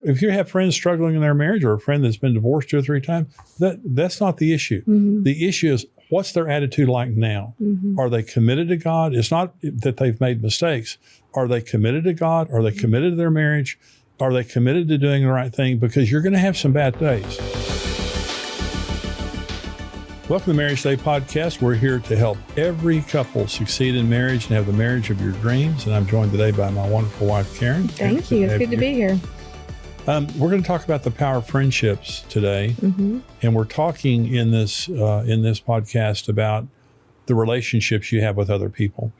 if you have friends struggling in their marriage or a friend that's been divorced 2 or 3 times, that's not the issue. The issue is, what's their attitude like now? Are they committed to God? It's not that they've made mistakes. Are they committed to God? Are they committed to their marriage? Are they committed to doing the right thing? Because you're going to have some bad days. Welcome to the Marriage Today podcast. We're here to help every couple succeed in marriage and have the marriage of your dreams. And I'm joined today by my wonderful wife, Karen. Thank you. It's good to be here. We're going to talk about the power of friendships today. And we're talking in this podcast about the relationships you have with other people.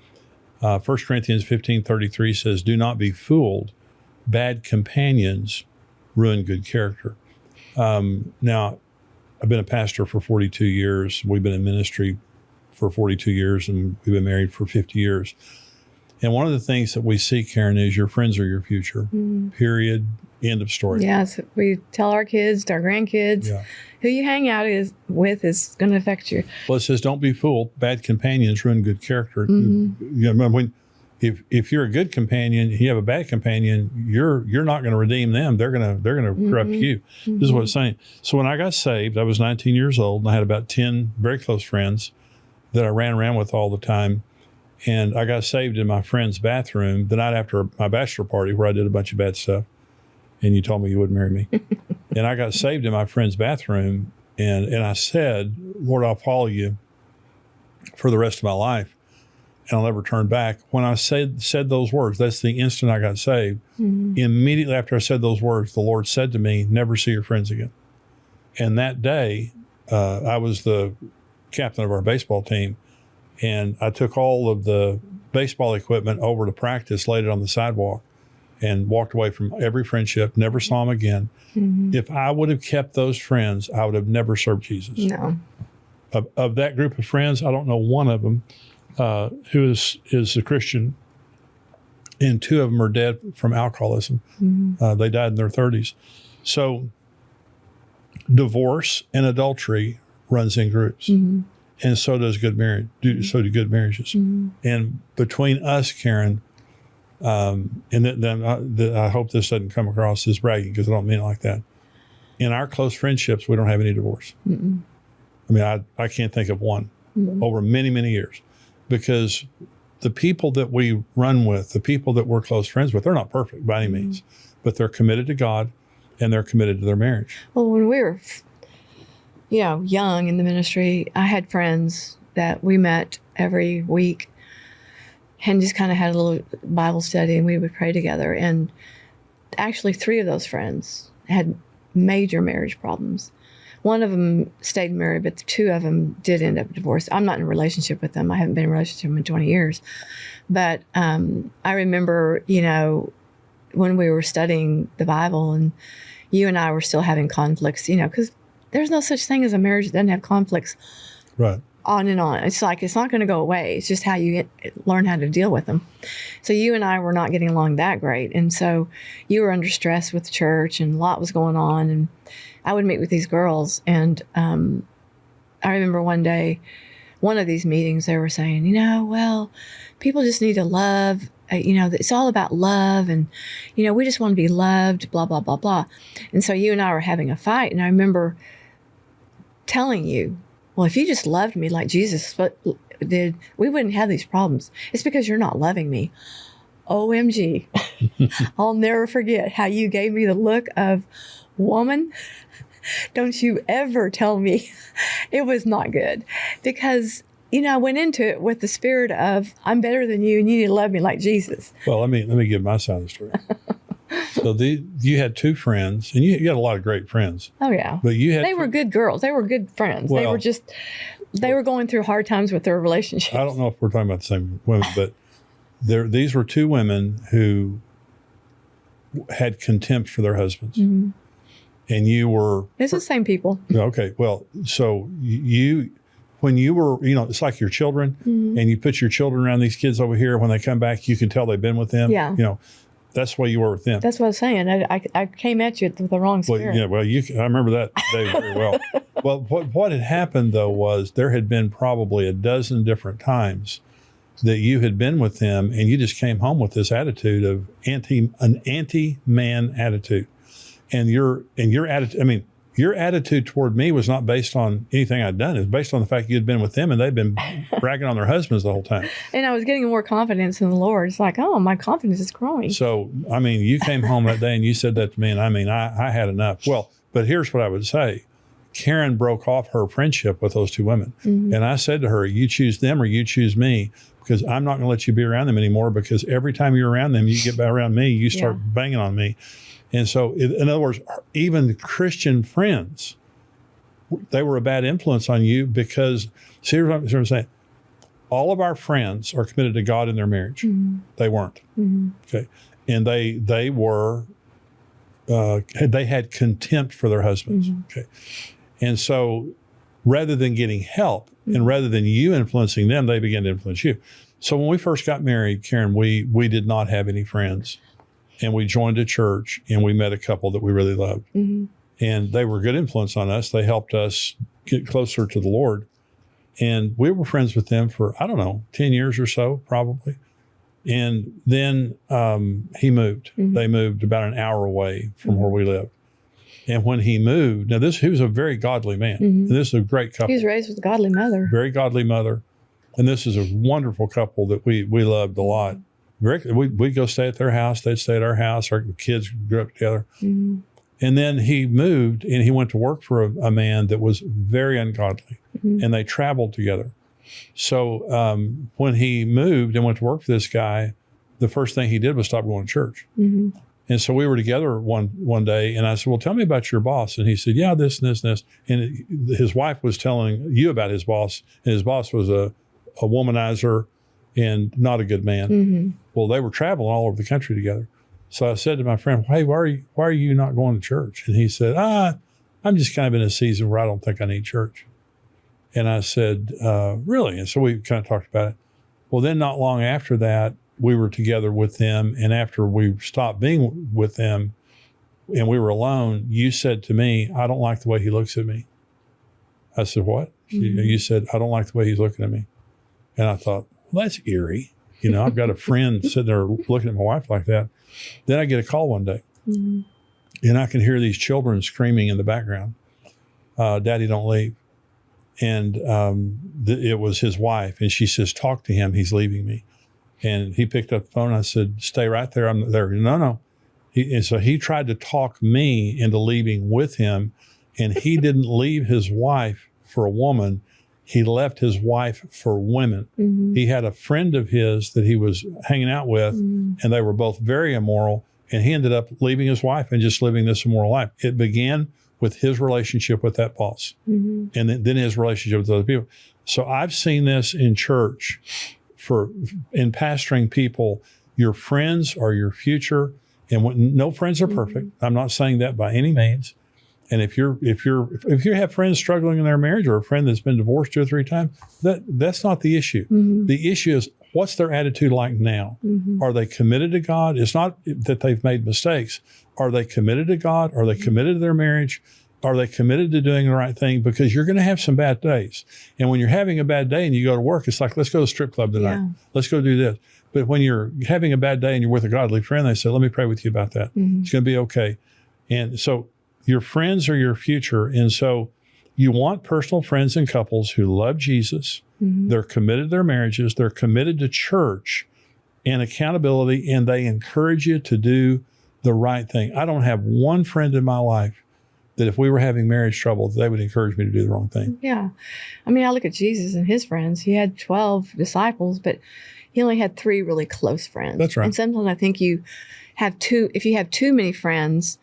1 Corinthians 15:33 says, "Do not be fooled. Bad companions ruin good character." Now, I've been a pastor for 42 years. We've been in ministry for 42 years, and we've been married for 50 years. And one of the things that we see, Karen, is your friends are your future, period, end of story. Yes, we tell our kids, our grandkids, who you hang out with is going to affect you. Well, it says, don't be fooled. Bad companions ruin good character. You know, if you're a good companion, you have a bad companion, you're not going to redeem them. They're going to corrupt you. This is what it's saying. So when I got saved, I was 19 years old, and I had about 10 very close friends that I ran around with all the time. And I got saved in my friend's bathroom the night after my bachelor party, where I did a bunch of bad stuff. And you told me you wouldn't marry me. And I got saved in my friend's bathroom, and I said, "Lord, I'll follow you for the rest of my life, and I'll never turn back." When I said those words, that's the instant I got saved. Immediately after I said those words, the Lord said to me, "Never see your friends again." And that day, I was the captain of our baseball team, and I took all of the baseball equipment over to practice, laid it on the sidewalk, and walked away from every friendship, never saw them again. If I would have kept those friends, I would have never served Jesus. No. Of that group of friends, I don't know one of them who is a Christian, and 2 of them are dead from alcoholism. They died in their 30s. So divorce and adultery runs in groups. And so does good marriage. So do good marriages. And between us, Karen, and then I hope this doesn't come across as bragging, because I don't mean it like that. In our close friendships, we don't have any divorce. I mean, I can't think of one over many, many years, because the people that we run with, the people that we're close friends with, they're not perfect by any means, but they're committed to God and they're committed to their marriage. Well, when we were, young in the ministry, I had friends that we met every week and just kind of had a little Bible study, and we would pray together. And actually 3 of those friends had major marriage problems. One of them stayed married, but 2 of them did end up divorced. I'm not in a relationship with them. I haven't been in a relationship in 20 years. But I remember, when we were studying the Bible, and you and I were still having conflicts, because there's no such thing as a marriage that doesn't have conflicts. Right. On and on. It's like, it's not going to go away. It's just how you learn how to deal with them. So you and I were not getting along that great. And so you were under stress with the church, and a lot was going on. And I would meet with these girls. And I remember one day, one of these meetings, they were saying, people just need to love. It's all about love. And, we just want to be loved, blah, blah, blah, blah. And so you and I were having a fight. And I remember telling you, well, if you just loved me like Jesus did, we wouldn't have these problems. It's because you're not loving me. OMG. I'll never forget how you gave me the look of, woman, don't you ever tell me. It was not good, because, I went into it with the spirit of, I'm better than you and you need to love me like Jesus. Well, let me give my side of the story. So you had 2 friends, and you had a lot of great friends. Oh, yeah. But they were good girls. They were good friends. Well, they were going through hard times with their relationships. I don't know if we're talking about the same women, but these were 2 women who had contempt for their husbands. And you were... It's the same people. Okay. Well, so when you were, it's like your children, and you put your children around these kids over here. When they come back, you can tell they've been with them. Yeah. That's the way you were with them. That's what I was saying. I came at you with the wrong spirit. Well, I remember that day very well. Well, what had happened, though, was there had been probably a dozen different times that you had been with them, and you just came home with this attitude of an anti-man attitude. and your attitude. I mean, your attitude toward me was not based on anything I'd done. It was based on the fact you'd been with them and they'd been bragging on their husbands the whole time. And I was getting more confidence in the Lord. It's like, oh, my confidence is growing. So, I mean, you came home that day and you said that to me, and I mean, I had enough. Well, but here's what I would say. Karen broke off her friendship with those two women. And I said to her, you choose them or you choose me, because I'm not going to let you be around them anymore, because every time you're around them, you get around me, you start banging on me. And so, in other words, even Christian friends, they were a bad influence on you because, see what I'm saying? All of our friends are committed to God in their marriage. They weren't. Okay. And they were, they had contempt for their husbands. Okay. And so rather than getting help and rather than you influencing them, they began to influence you. So when we first got married, Karen, we did not have any friends. And we joined a church and we met a couple that we really loved. And they were a good influence on us. They helped us get closer to the Lord. And we were friends with them for, I don't know, 10 years or so, probably. And then he moved. They moved about an hour away from where we lived. And when he moved, now he was a very godly man. And this is a great couple. He was raised with a godly mother. Very godly mother. And this is a wonderful couple that we loved a lot. We'd go stay at their house. They'd stay at our house. Our kids grew up together. And then he moved and he went to work for a man that was very ungodly. And they traveled together. So when he moved and went to work for this guy, the first thing he did was stop going to church. And so we were together one day, and I said, well, tell me about your boss. And he said, yeah, this and this and this. And his wife was telling you about his boss, and his boss was a womanizer and not a good man. Well, they were traveling all over the country together. So I said to my friend, hey, why are you not going to church? And he said, I'm just kind of in a season where I don't think I need church. And I said, really? And so we kind of talked about it. Well, then not long after that, we were together with them. And after we stopped being with them and we were alone, you said to me, I don't like the way he looks at me. I said, what? You said, I don't like the way he's looking at me. And I thought, well, that's eerie. You know, I've got a friend sitting there looking at my wife like that. Then I get a call one day and I can hear these children screaming in the background, Daddy, don't leave. And it was his wife. And she says, talk to him. He's leaving me. And he picked up the phone. I said, stay right there. I'm there. No. And so he tried to talk me into leaving with him. And he didn't leave his wife for a woman. He left his wife for women. He had a friend of his that he was hanging out with, and they were both very immoral. And he ended up leaving his wife and just living this immoral life. It began with his relationship with that boss, and then his relationship with other people. So I've seen this in church in pastoring people. Your friends are your future, and no friends are perfect. I'm not saying that by any means. And if you have friends struggling in their marriage, or a friend that's been divorced 2 or 3 times, that's not the issue. The issue is, what's their attitude like now? Are they committed to God? It's not that they've made mistakes. Are they committed to God? Are they committed to their marriage? Are they committed to doing the right thing? Because you're going to have some bad days. And when you're having a bad day and you go to work, it's like, let's go to the strip club tonight. Let's go do this. But when you're having a bad day and you're with a godly friend, they say, let me pray with you about that. It's going to be okay. And so your friends are your future. And so you want personal friends and couples who love Jesus. They're committed to their marriages. They're committed to church and accountability, and they encourage you to do the right thing. I don't have one friend in my life that if we were having marriage trouble, they would encourage me to do the wrong thing. Yeah. I mean, I look at Jesus and his friends. He had 12 disciples, but he only had 3 really close friends. That's right. And sometimes I think if you have too many friends,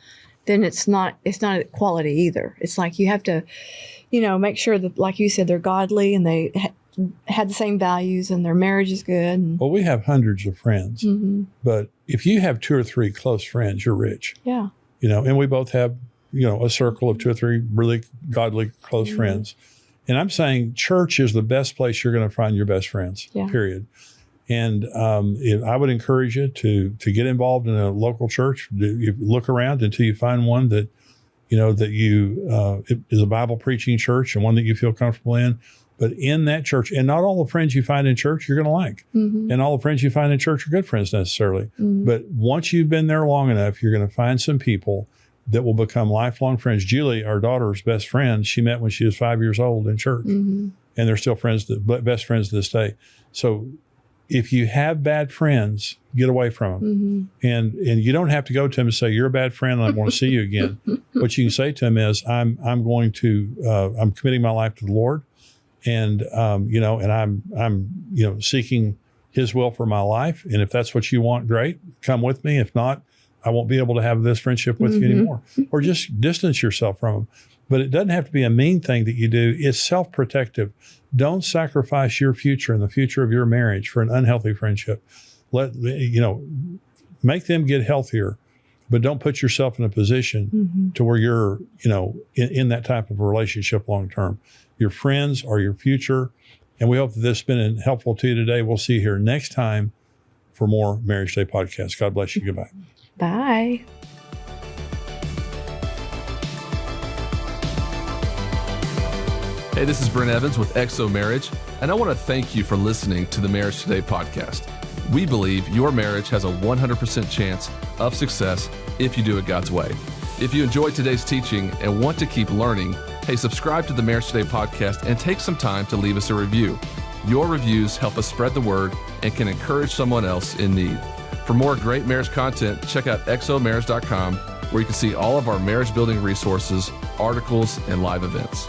then it's not quality either. It's like you have to, make sure that, like you said, they're godly and they had the same values and their marriage is good. Well, we have hundreds of friends, but if you have 2 or 3 close friends, you're rich. Yeah. And we both have, a circle of 2 or 3 really godly close friends. And I'm saying church is the best place you're going to find your best friends, period. And I would encourage you to get involved in a local church. You look around until you find one that, it is a Bible preaching church and one that you feel comfortable in. But in that church, and not all the friends you find in church you're going to like. And all the friends you find in church are good friends necessarily. But once you've been there long enough, you're going to find some people that will become lifelong friends. Julie, our daughter's best friend, she met when she was 5 years old in church, and they're still friends, best friends to this day. So if you have bad friends, get away from them. And you don't have to go to them and say, you're a bad friend and I want to see you again. What you can say to them is, I'm committing my life to the Lord, and I'm seeking His will for my life. And if that's what you want, great, come with me. If not, I won't be able to have this friendship with you anymore. Or just distance yourself from them. But it doesn't have to be a mean thing that you do. It's self-protective. Don't sacrifice your future and the future of your marriage for an unhealthy friendship. Make them get healthier, but don't put yourself in a position to where you're, in that type of a relationship long term. Your friends are your future. And we hope that this has been helpful to you today. We'll see you here next time for more Marriage Day podcasts. God bless you. Goodbye. Bye. Hey, this is Brent Evans with XO Marriage, and I want to thank you for listening to the Marriage Today podcast. We believe your marriage has a 100% chance of success if you do it God's way. If you enjoyed today's teaching and want to keep learning, hey, subscribe to the Marriage Today podcast and take some time to leave us a review. Your reviews help us spread the word and can encourage someone else in need. For more great marriage content, check out xomarriage.com, where you can see all of our marriage building resources, articles, and live events.